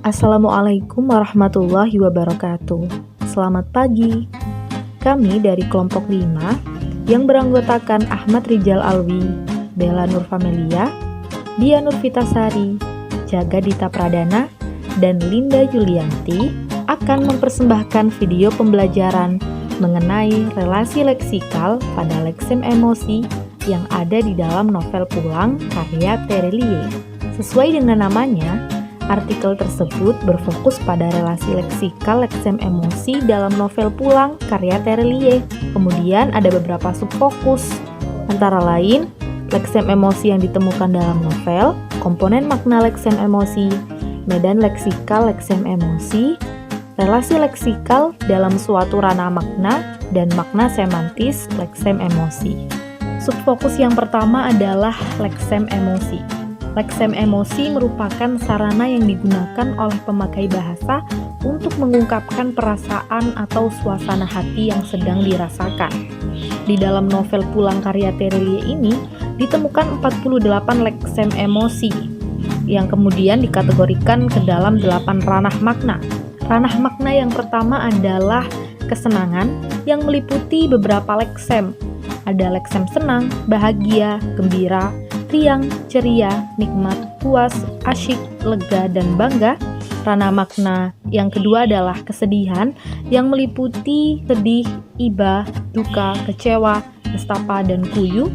Assalamualaikum warahmatullahi wabarakatuh. Selamat pagi. Kami dari kelompok 5 yang beranggotakan Ahmad Rijal Alwi, Bella Nurfamelia, Dia Nurvitasari, Jaga Dita Pradana, dan Linda Julianti akan mempersembahkan video pembelajaran mengenai relasi leksikal pada leksem emosi yang ada di dalam novel Pulang karya Terelie. Sesuai dengan namanya, artikel tersebut berfokus pada relasi leksikal leksem emosi dalam novel Pulang karya Terelie. Kemudian ada beberapa subfokus, antara lain leksem emosi yang ditemukan dalam novel, komponen makna leksem emosi, medan leksikal leksem emosi, relasi leksikal dalam suatu ranah makna, dan makna semantis leksem emosi. Subfokus yang pertama adalah leksem emosi. Leksem emosi merupakan sarana yang digunakan oleh pemakai bahasa untuk mengungkapkan perasaan atau suasana hati yang sedang dirasakan. Di dalam novel Pulang karya Terelie ini ditemukan 48 leksem emosi yang kemudian dikategorikan ke dalam 8 ranah makna. Ranah makna yang pertama adalah kesenangan yang meliputi beberapa leksem. Ada leksem senang, bahagia, gembira, riang, ceria, nikmat, puas, asyik, lega, dan bangga. Ranah makna yang kedua adalah kesedihan yang meliputi sedih, iba, duka, kecewa, nestapa, dan kuyu.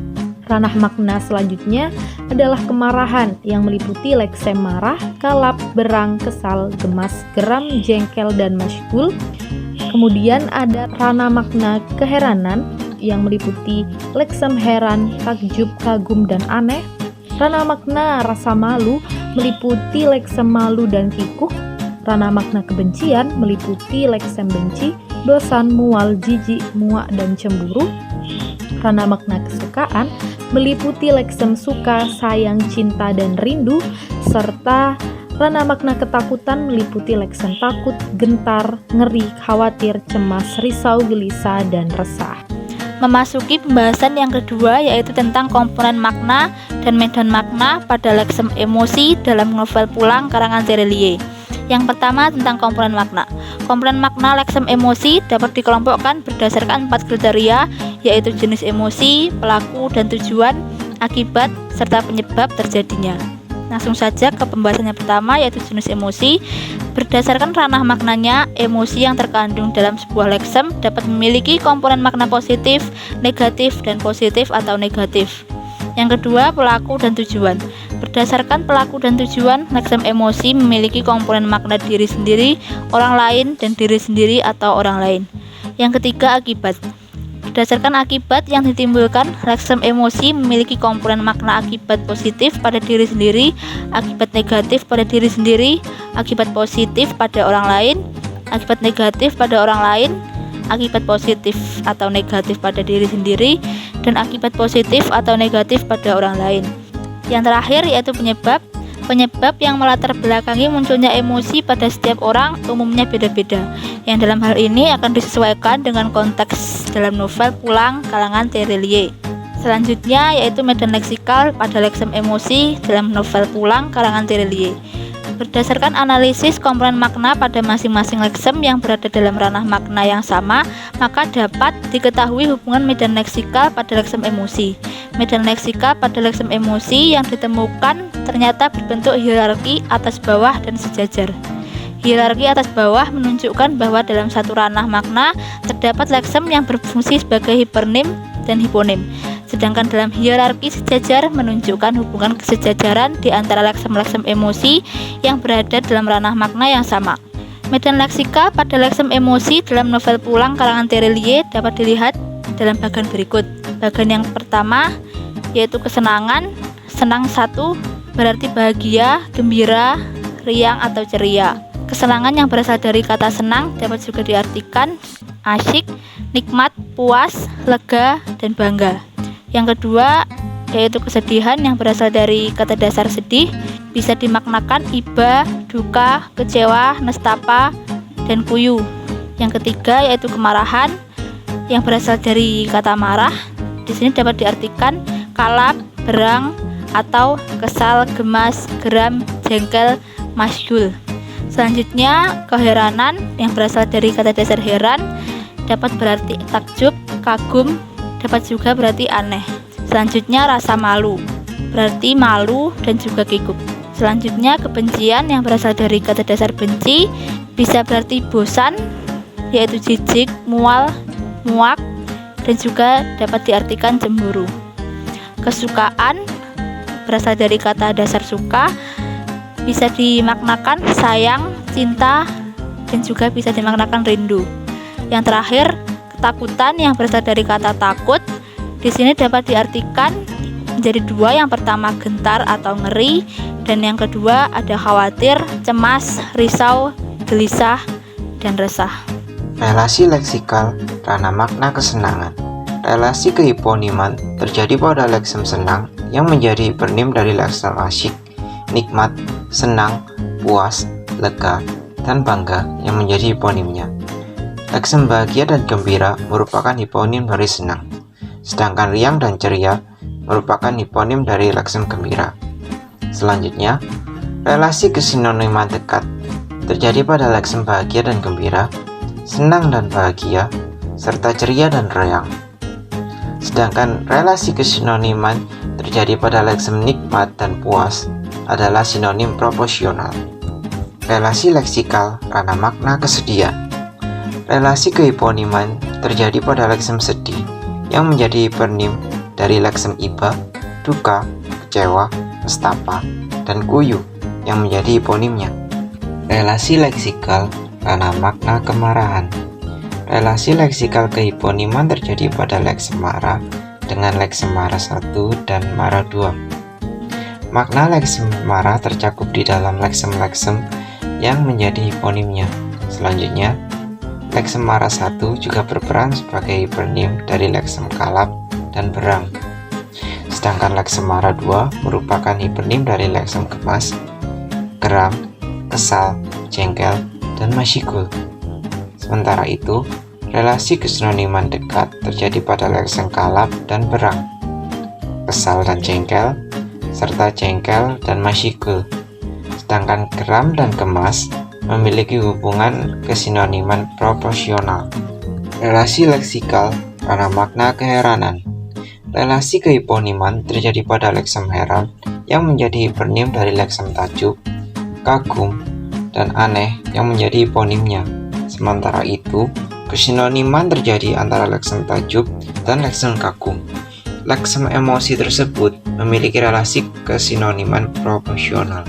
Ranah makna selanjutnya adalah kemarahan yang meliputi leksem marah, kalap, berang, kesal, gemas, geram, jengkel, dan masyghul. Kemudian ada ranah makna keheranan yang meliputi leksem heran, takjub, kagum, dan aneh. Ranah makna rasa malu meliputi leksem malu dan kikuh. Ranah makna kebencian meliputi leksem benci, bosan, mual, jijik, muak, dan cemburu. Ranah makna kesukaan meliputi leksem suka, sayang, cinta, dan rindu, serta ranah makna ketakutan meliputi leksem takut, gentar, ngeri, khawatir, cemas, risau, gelisah, dan resah. Memasuki pembahasan yang kedua, yaitu tentang komponen makna dan medan makna pada leksem emosi dalam novel Pulang karangan Terelie. Yang pertama tentang komponen makna. Komponen makna leksem emosi dapat dikelompokkan berdasarkan 4 kriteria, yaitu jenis emosi, pelaku dan tujuan, akibat, serta penyebab terjadinya. Langsung saja ke pembahasan yang pertama, yaitu jenis emosi. Berdasarkan ranah maknanya, emosi yang terkandung dalam sebuah leksem dapat memiliki komponen makna positif, negatif, dan positif atau negatif. Yang kedua, pelaku dan tujuan. Berdasarkan pelaku dan tujuan, leksem emosi memiliki komponen makna diri sendiri, orang lain, dan diri sendiri atau orang lain. Yang ketiga, akibat. Berdasarkan akibat yang ditimbulkan, leksem emosi memiliki komponen makna akibat positif pada diri sendiri, akibat negatif pada diri sendiri, akibat positif pada orang lain, akibat negatif pada orang lain, akibat positif atau negatif pada diri sendiri, dan akibat positif atau negatif pada orang lain. Yang terakhir yaitu penyebab. Penyebab yang melatar belakangi munculnya emosi pada setiap orang umumnya beda-beda, yang dalam hal ini akan disesuaikan dengan konteks dalam novel Pulang karangan Terelie. Selanjutnya yaitu medan leksikal pada leksem emosi dalam novel Pulang karangan Terelie. Berdasarkan analisis komponen makna pada masing-masing leksem yang berada dalam ranah makna yang sama, maka dapat diketahui hubungan medan leksikal pada leksem emosi. Medan leksikal pada leksem emosi yang ditemukan ternyata berbentuk hierarki atas bawah dan sejajar. Hierarki atas bawah menunjukkan bahwa dalam satu ranah makna terdapat leksem yang berfungsi sebagai hipernim dan hiponim. Sedangkan dalam hierarki sejajar menunjukkan hubungan kesejajaran di antara leksem-leksem emosi yang berada dalam ranah makna yang sama. Medan leksikal pada leksem emosi dalam novel Pulang karangan Terelie dapat dilihat dalam bagian berikut. Bagian yang pertama yaitu kesenangan. Senang 1 berarti bahagia, gembira, riang atau ceria. Kesenangan yang berasal dari kata senang dapat juga diartikan asyik, nikmat, puas, lega, dan bangga. Yang kedua yaitu kesedihan yang berasal dari kata dasar sedih, bisa dimaknakan iba, duka, kecewa, nestapa, dan kuyu. Yang ketiga yaitu kemarahan yang berasal dari kata marah, di sini dapat diartikan kalap, berang, atau kesal, gemas, geram, jengkel, masyghul. Selanjutnya, keheranan yang berasal dari kata dasar heran dapat berarti takjub, kagum, dapat juga berarti aneh. Selanjutnya, rasa malu berarti malu dan juga kikuk. Selanjutnya, kebencian yang berasal dari kata dasar benci bisa berarti bosan, yaitu jijik, mual, muak, dan juga dapat diartikan cemburu. Kesukaan berasal dari kata dasar suka, bisa dimaknakan sayang, cinta, dan juga bisa dimaknakan rindu. Yang terakhir, ketakutan yang berasal dari kata takut, di sini dapat diartikan menjadi dua. Yang pertama gentar atau ngeri, dan yang kedua ada khawatir, cemas, risau, gelisah, dan resah. Relasi leksikal karena makna kesenangan. Relasi kehiponiman terjadi pada leksem senang yang menjadi hipernim dari leksem asyik, nikmat, senang, puas, lega, dan bangga yang menjadi hiponimnya. Leksem bahagia dan gembira merupakan hiponim dari senang, sedangkan riang dan ceria merupakan hiponim dari leksem gembira. Selanjutnya, relasi kesinoniman dekat terjadi pada leksem bahagia dan gembira, senang dan bahagia, serta ceria dan riang. Sedangkan relasi kesinoniman terjadi pada leksem nikmat dan puas adalah sinonim proporsional. Relasi leksikal karena makna kesedihan. Relasi kehiponiman terjadi pada leksem sedih yang menjadi hipernim dari leksem iba, duka, kecewa, nestapa, dan kuyu yang menjadi hiponimnya. Relasi leksikal karena makna kemarahan. Relasi leksikal kehiponiman terjadi pada leksem marah dengan leksem marah 1 dan marah 2. Makna leksem marah tercakup di dalam leksem-leksem yang menjadi hiponimnya. Selanjutnya, leksem marah 1 juga berperan sebagai hipernim dari leksem kalap dan berang. Sedangkan leksem marah 2 merupakan hipernim dari leksem gemas, geram, kesal, jengkel, dan masyikul. Sementara itu, relasi kesinoniman dekat terjadi pada leksem kalap dan berang, kesal dan jengkel, serta jengkel dan masyikul. Sedangkan geram dan gemas memiliki hubungan kesinoniman proporsional. Relasi leksikal karena makna keheranan. Relasi kehiponiman terjadi pada leksem heran yang menjadi hipernim dari leksem takjub, kagum, dan aneh yang menjadi hiponimnya. Sementara itu, kesinoniman terjadi antara leksem takjub dan leksem kagum. Leksem emosi tersebut memiliki relasi kesinoniman proporsional.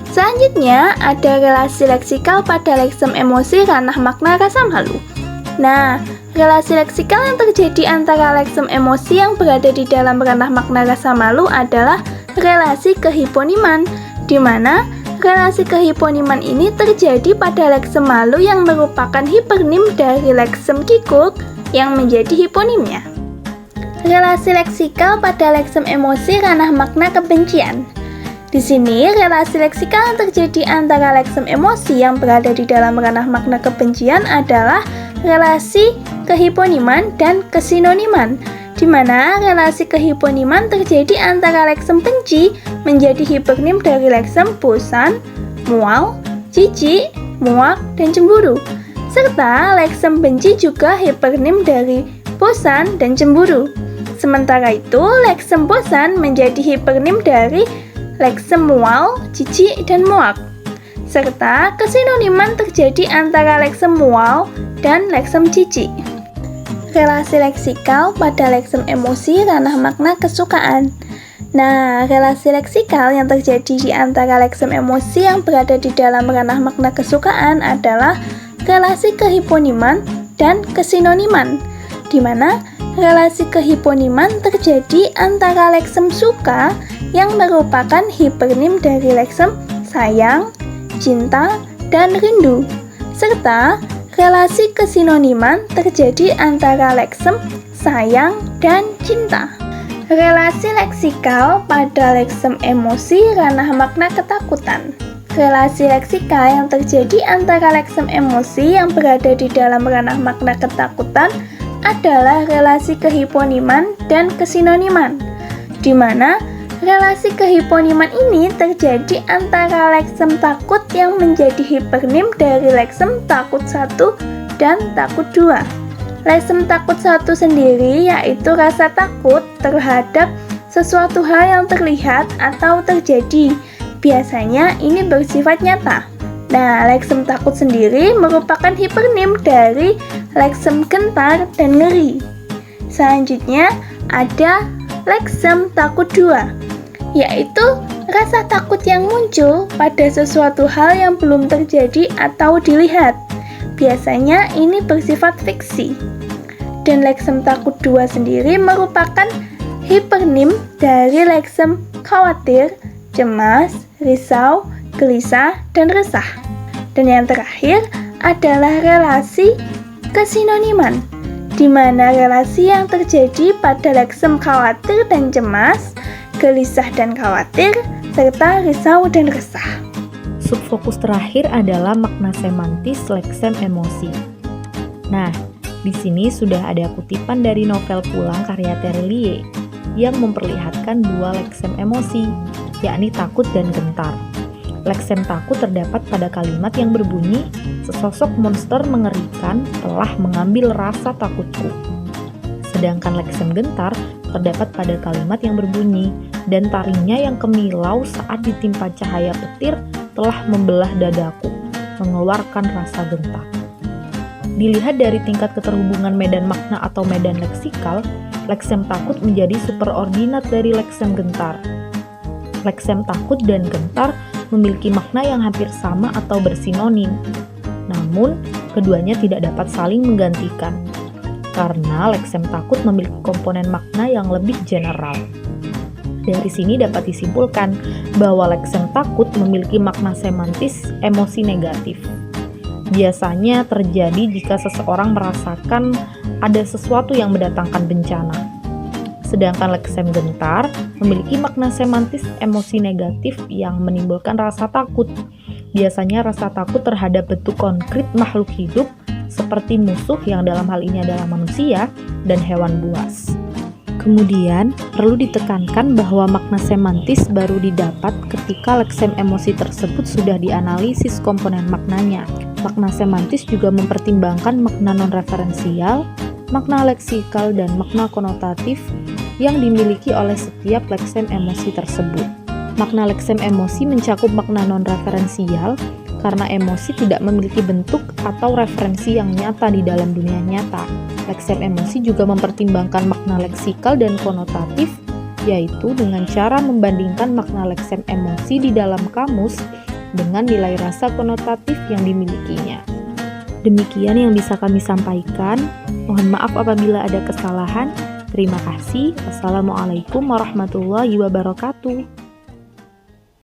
Selanjutnya, ada relasi leksikal pada leksem emosi ranah makna rasa malu. Nah, relasi leksikal yang terjadi antara leksem emosi yang berada di dalam ranah makna rasa malu adalah relasi kehiponiman, di mana relasi kehiponiman ini terjadi pada leksem malu yang merupakan hipernim dari leksem kikuk yang menjadi hiponimnya. Relasi leksikal pada leksem emosi ranah makna kebencian. Di sini, relasi leksikal yang terjadi antara leksem emosi yang berada di dalam ranah makna kebencian adalah relasi kehiponiman dan kesinoniman, di mana relasi kehiponiman terjadi antara leksem benci menjadi hipernim dari leksem bosan, mual, jijik, muak, dan cemburu, serta leksem benci juga hipernim dari bosan dan cemburu. Sementara itu, leksem bosan menjadi hipernim dari leksem mual, jijik, dan muak. Serta kesinoniman terjadi antara leksem mual dan leksem jijik. Relasi leksikal pada leksem emosi ranah makna kesukaan. Nah, relasi leksikal yang terjadi di antara leksem emosi yang berada di dalam ranah makna kesukaan adalah relasi kehiponiman dan kesinoniman, di mana relasi kehiponiman terjadi antara leksem suka yang merupakan hipernim dari leksem sayang, cinta, dan rindu, serta relasi kesinoniman terjadi antara leksem sayang dan cinta. Relasi leksikal pada leksem emosi ranah makna ketakutan. Relasi leksikal yang terjadi antara leksem emosi yang berada di dalam ranah makna ketakutan adalah relasi kehiponiman dan kesinoniman, di mana Relasi kehiponiman ini terjadi antara leksem takut yang menjadi hipernim dari leksem takut 1 dan takut 2. Leksem takut 1 sendiri yaitu rasa takut terhadap sesuatu hal yang terlihat atau terjadi. Biasanya ini bersifat nyata. Nah, leksem takut sendiri merupakan hipernim dari leksem gentar dan ngeri. Selanjutnya ada leksem takut 2, yaitu rasa takut yang muncul pada sesuatu hal yang belum terjadi atau dilihat. Biasanya ini bersifat fiksi. Dan leksem takut 2 sendiri merupakan hipernim dari leksem khawatir, cemas, risau, gelisah, dan resah. Dan yang terakhir adalah relasi kesinoniman, di mana relasi yang terjadi pada leksem khawatir dan cemas, gelisah dan khawatir, serta risau dan resah. Subfokus terakhir adalah makna semantis leksem emosi. Nah, di sini sudah ada kutipan dari novel Pulang karya Terelie yang memperlihatkan dua leksem emosi, yakni takut dan gentar. Leksem takut terdapat pada kalimat yang berbunyi, "Sesosok monster mengerikan telah mengambil rasa takutku." Sedangkan leksem gentar terdapat pada kalimat yang berbunyi, "Dan taringnya yang kemilau saat ditimpa cahaya petir telah membelah dadaku, mengeluarkan rasa gentar." Dilihat dari tingkat keterhubungan medan makna atau medan leksikal, leksem takut menjadi superordinat dari leksem gentar. Leksem takut dan gentar memiliki makna yang hampir sama atau bersinonim. Namun, keduanya tidak dapat saling menggantikan, karena leksem takut memiliki komponen makna yang lebih general. Dari sini dapat disimpulkan bahwa leksem takut memiliki makna semantis emosi negatif. Biasanya terjadi jika seseorang merasakan ada sesuatu yang mendatangkan bencana. Sedangkan leksem gentar memiliki makna semantis emosi negatif yang menimbulkan rasa takut. Biasanya rasa takut terhadap bentuk konkret makhluk hidup seperti musuh yang dalam hal ini adalah manusia dan hewan buas. Kemudian, perlu ditekankan bahwa makna semantis baru didapat ketika leksem emosi tersebut sudah dianalisis komponen maknanya. Makna semantis juga mempertimbangkan makna non-referensial, makna leksikal, dan makna konotatif yang dimiliki oleh setiap leksem emosi tersebut. Makna leksem emosi mencakup makna non-referensial karena emosi tidak memiliki bentuk atau referensi yang nyata di dalam dunia nyata. Leksem emosi juga mempertimbangkan makna leksikal dan konotatif, yaitu dengan cara membandingkan makna leksem emosi di dalam kamus dengan nilai rasa konotatif yang dimilikinya. Demikian yang bisa kami sampaikan. Mohon maaf apabila ada kesalahan. Terima kasih. Wassalamualaikum warahmatullahi wabarakatuh.